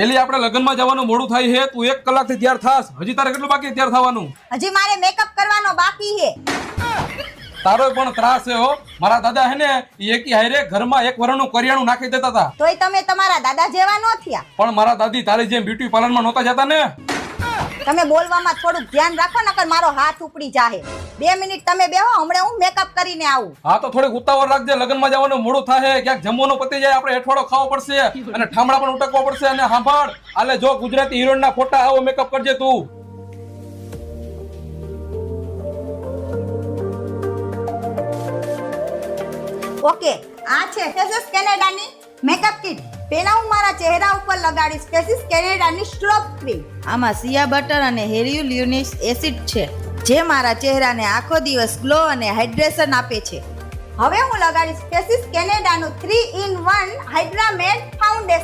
એલી આપણે લગ્નમાં જવાનું મોડું થાય છે, તું 1 કલાકથી તૈયાર થાસ. હજી તારે કેટલું બાકી તૈયાર થવાનું? હજી મારે મેકઅપ કરવાનો બાકી છે. તારો પણ ત્રાસ છે હો. મારા દાદા હે ને ઈ એકી હારે ઘરમાં 1 વર્ષનું કરિયાણું નાખી દેતા હતા. તોય તમે તમારા દાદા જેવા ન થયા. પણ મારા દાદી તારી જેમ બ્યુટી પાર્લરમાં નહોતા જતા ને. તમે બોલવામાં થોડુંક ધ્યાન રાખો નકર મારો હાથ ઉપડી જાહે. 2 મિનિટ તમે બેહો, હમણાં હું મેકઅપ કરીને આવું. હા તો થોડીક ઉતાવળ રાખજે, લગ્નમાં જવાનું મોડું થાય, ક્યાંક જમવાનું પતી જાય, આપણે હેઠવાડો ખાવો પડશે અને ઠામડા પણ ઉટકવા પડશે. અને સાંભળ, આલે જો ગુજરાતી હિરોઈનના ફોટા આવો મેકઅપ કરજે તું. ઓકે, આ છે ફેસીસ કેનેડાની મેકઅપ કિટ. પેલા હું મારા ચહેરા ઉપર લગાડીશ ફેસીસ કેનેડાની સ્ટ્રોપ ક્રીમ. આમાં સિયા બટર અને હેલ્યુરોનિક એસિડ છે, જે મારા ચહેરાને આખો દિવસ ગ્લો અને હાઇડ્રેશન આપે છે. હવે હું લગાડીશ ફેસીસ કેનેડાનું 3 in 1 હાઇડ્રા મેટ ફાઉન્ડેશન.